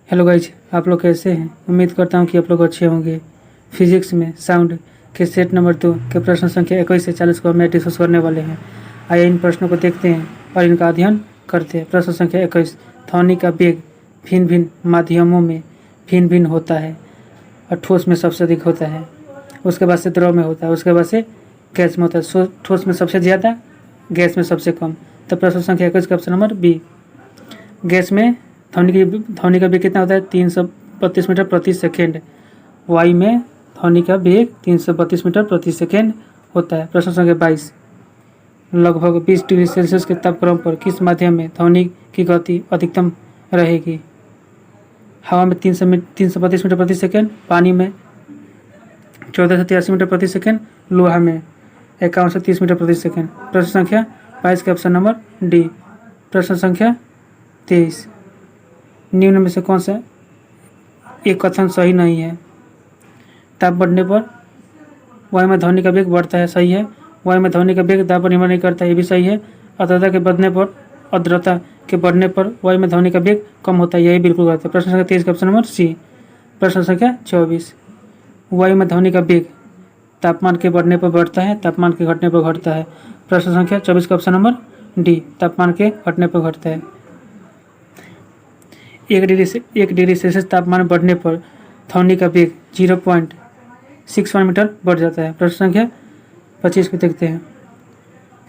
Hello guys, आप लोग कैसे हैं। उम्मीद करता हूं कि आप लोग अच्छे होंगे। फिजिक्स में साउंड के सेट नंबर 2 के प्रश्न संख्या 21 से 40 को हम डिस्कस करने वाले हैं। आइए इन प्रश्नों को देखते हैं और इनका अध्ययन करते हैं। प्रश्न संख्या 21, ध्वनि का वेग भिन्न भिन्न माध्यमों में भिन्न भिन्न होता है और ठोस में सबसे अधिक होता है, उसके बाद से द्रव में होता है, उसके बाद से गैस में होता है। ठोस में सबसे ज़्यादा, गैस में सबसे कम। तो प्रश्न संख्या 21 का ऑप्शन नंबर बी। गैस में ध्वनि का वेग कितना होता है? 332 मीटर प्रति सेकेंड। वायु में ध्वनि का वेग 332 मीटर प्रति सेकेंड होता है। प्रश्न संख्या 22, लगभग 20 डिग्री सेल्सियस के तापक्रम पर किस माध्यम में ध्वनि की गति अधिकतम रहेगी? हवा में 332 मीटर प्रति सेकेंड, पानी में 14 से 83 मीटर प्रति सेकेंड, लोहा में 51 से 30 मीटर प्रति सेकेंड। प्रश्न संख्या 22 के ऑप्शन नंबर डी। प्रश्न संख्या 23, निम्न में से कौन सा एक कथन सही नहीं है? ताप बढ़ने पर वायु में ध्वनि का वेग बढ़ता है, सही है। वायु में ध्वनि का वेग दाब पर निर्भर नहीं करता, ये भी सही है। आर्द्रता के बढ़ने पर वायु में ध्वनि का वेग कम होता है, यही बिल्कुल गलत है। प्रश्न संख्या 23 का ऑप्शन नंबर सी। प्रश्न संख्या 24, वायु में ध्वनि का वेग तापमान के बढ़ने पर बढ़ता है, तापमान के घटने पर घटता है। प्रश्न संख्या 24 का ऑप्शन नंबर डी, तापमान के घटने पर घटता है। 1 डिग्री सेल्सियस तापमान बढ़ने पर ध्वनि का वेग 0.61 मीटर बढ़ जाता है। प्रश्न संख्या 25 को देखते हैं।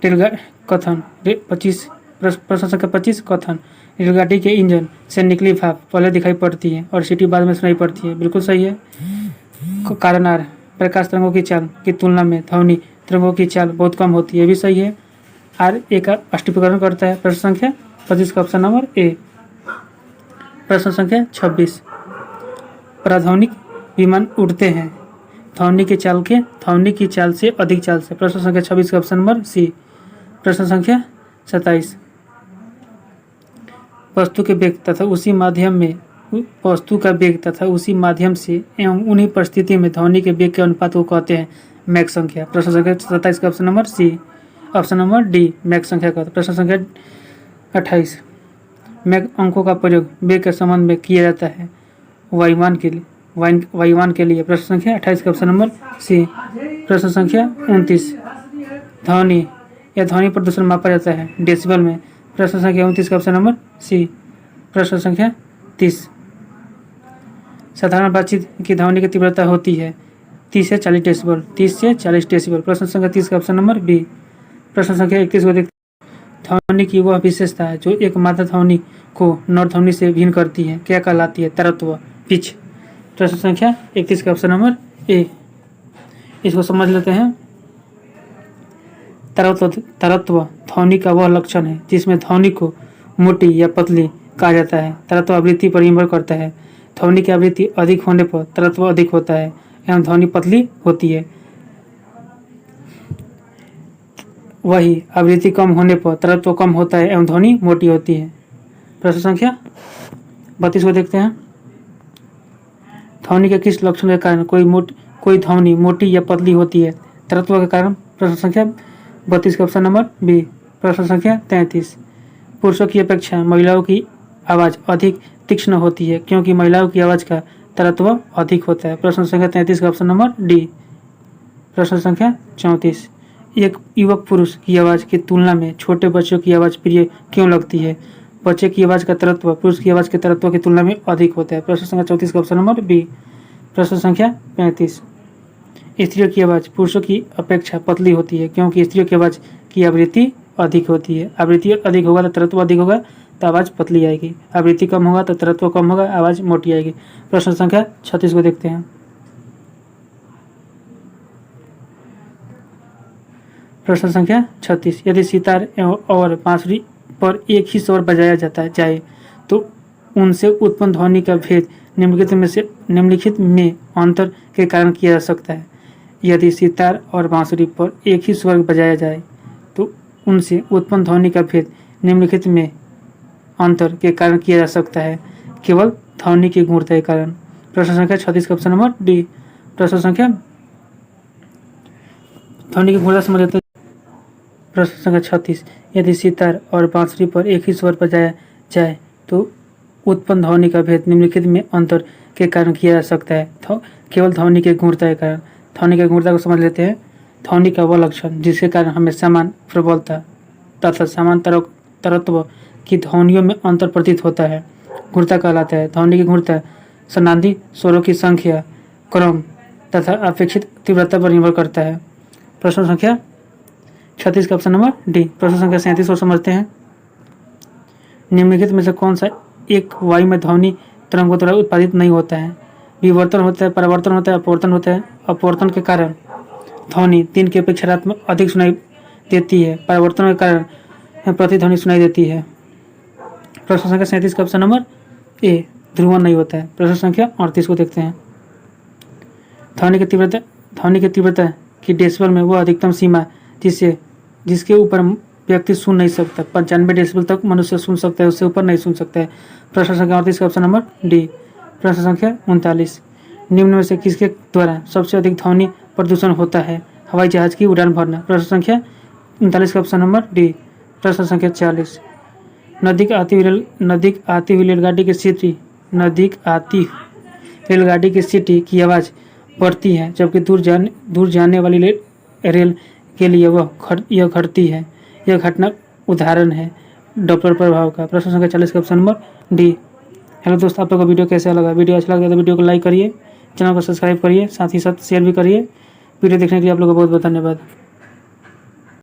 प्रश्न संख्या 25, कथन रेलगाड़ी के इंजन से निकली भाप पहले दिखाई पड़ती है और सीटी बाद में सुनाई पड़ती है, बिल्कुल सही है। कारण आर, प्रकाश तरंगों की चाल की तुलना में ध्वनि तरंगों की चाल बहुत कम होती है, भी सही है। आर ए का अष्टीकरण करता है। प्रश्न संख्या 25 का ऑप्शन नंबर ए। प्रश्न संख्या 26, प्राध्वनिक विमान उड़ते हैं ध्वनि की चाल से अधिक चाल से। प्रश्न संख्या 26 का ऑप्शन नंबर सी। प्रश्न संख्या 27, वस्तु का वेग तथा उसी माध्यम से एवं उन्हीं परिस्थिति में ध्वनि के वेग के अनुपात को कहते हैं मैक संख्या। प्रश्न संख्या 27 का option number C. Option number D, मैक संख्या का। प्रश्न संख्या 28, मैक अंकों का प्रयोग वेग के संबंध में किया जाता है वायुयान के लिए। प्रश्न संख्या 28 का ऑप्शन नंबर सी। प्रश्न संख्या 29, ध्वनि प्रदूषण मापा जाता है डेसिबल में। प्रश्न संख्या 29 का ऑप्शन नंबर सी। प्रश्न संख्या 30, साधारण बातचीत की ध्वनि की तीव्रता होती है 30 से 40 डेसिबल। प्रश्न संख्या 30 का ऑप्शन नंबर बी। प्रश्न संख्या 31 को देखते हैं। ध्वनि की वह विशेषता है जो एक मात्रा ध्वनि को नर ध्वनि से भिन्न करती है, क्या कहलाती है? तरत्व, पिच। प्रश्न संख्या 31 का ऑप्शन नंबर ए। इसको समझ लेते हैं। तरत्व ध्वनि का वह लक्षण है जिसमें ध्वनि को मोटी या पतली कहा जाता है। तरत्व आवृत्ति पर निर्भर करता है। ध्वनि की आवृत्ति अधिक होने पर तरत्व अधिक होता है एवं ध्वनि पतली होती है। वही आवृत्ति कम होने पर तरत्व कम होता है एवं ध्वनि मोटी होती है। प्रश्न संख्या 32 को देखते हैं। ध्वनि के किस लक्षण के कारण कोई ध्वनि मोटी या पतली होती है? तरत्व के कारण। प्रश्न संख्या 32 का ऑप्शन नंबर बी। प्रश्न संख्या 33, पुरुषों की अपेक्षा महिलाओं की आवाज़ अधिक तीक्ष्ण होती है क्योंकि महिलाओं की आवाज़ का तरत्व अधिक होता है। प्रश्न संख्या 33 का ऑप्शन नंबर डी। प्रश्न संख्या 34, एक युवक पुरुष की आवाज़ की तुलना में छोटे बच्चों की आवाज़ प्रिय क्यों लगती है? बच्चे की आवाज़ का तरत्व पुरुष की आवाज़ के तरत्व की तुलना में अधिक होता है। प्रश्न संख्या 34 का ऑप्शन नंबर बी। प्रश्न संख्या 35, स्त्रियों की आवाज़ पुरुषों की अपेक्षा पतली होती है क्योंकि स्त्रियों की आवाज़ की आवृत्ति अधिक होती है। आवृत्ति अधिक होगा तो तरत्व अधिक होगा, तो आवाज़ पतली आएगी। आवृत्ति कम होगा तो तरत्व कम होगा, आवाज़ मोटी आएगी। प्रश्न संख्या 36 को देखते हैं। प्रश्न संख्या 36, यदि सितार और बांसुरी पर एक ही स्वर बजाया जाए तो उनसे उत्पन्न ध्वनि का भेद निम्नलिखित में अंतर के कारण किया जा सकता है। यदि सितार और बांसुरी पर एक ही स्वर बजाया जाए तो उनसे उत्पन्न ध्वनि का भेद निम्नलिखित में अंतर के कारण किया जा सकता है, केवल ध्वनि की गुणवत्ता के कारण। प्रश्न संख्या 36 का ऑप्शन नंबर डी। प्रश्न संख्या ध्वनि की गुणवत्ता समझ लेते हैं। प्रश्न संख्या 36, यदि सितार और बांसुरी पर एक ही स्वर बजाया जाए तो उत्पन्न ध्वनि का भेद निम्नलिखित में अंतर के कारण किया जा सकता है। केवल ध्वनि के गुणता के कारण। ध्वनि की गुणता को समझ लेते हैं। ध्वनि का वह लक्षण जिसके कारण हमें समान प्रबलता तथा समान तरत्व की ध्वनियों में अंतर प्रतीत होता है गुणता कहलाता है। ध्वनि की गुणता सनादी स्वरों की संख्या, क्रम तथा अपेक्षित तीव्रता पर निर्भर करता है। प्रश्न संख्या 36 का ऑप्शन नंबर डी। प्रश्न संख्या 37 को समझते हैं। निम्नलिखित में से कौन सा एक वायु में ध्वनि तरंगों द्वारा उत्पादित नहीं होता है? विवर्तन होता है, परावर्तन होता है, अपवर्तन होता है। अपवर्तन के कारण ध्वनि 3 की अपेक्षा रात अधिक सुनाई देती है। परावर्तन के कारण प्रतिध्वनि सुनाई देती है। प्रश्न संख्या 37 का ऑप्शन नंबर ए ध्रुवण नहीं होता है। प्रश्न संख्या 38 को देखते हैं। ध्वनि की तीव्रता की डेसिबल में वह अधिकतम सीमा जिसके ऊपर व्यक्ति सुन नहीं सकता। 95 डेसिबल तक मनुष्य सुन सकता है, उससे ऊपर नहीं सुन सकता है। प्रश्न संख्या 38 का ऑप्शन नंबर डी। प्रश्न संख्या 39, निम्न में से किसके द्वारा सबसे अधिक ध्वनि प्रदूषण होता है? हवाई जहाज की उड़ान भरना। प्रश्न संख्या 39 का ऑप्शन नंबर डी। प्रश्न संख्या 40, नजदीक आती हुई रेलगाड़ी की सीटी की आवाज़ बढ़ती है, जबकि दूर जाने वाली रेल के लिए यह घटती है। यह घटना उदाहरण है डॉपलर प्रभाव का। प्रश्न संख्या 40 का ऑप्शन नंबर डी। हेलो दोस्तों, आप लोग का वीडियो कैसा लगा? वीडियो अच्छा लगा तो वीडियो को लाइक करिए, चैनल को सब्सक्राइब करिए, साथ ही साथ शेयर भी करिए। वीडियो देखने के लिए आप लोगों का बहुत बहुत धन्यवाद।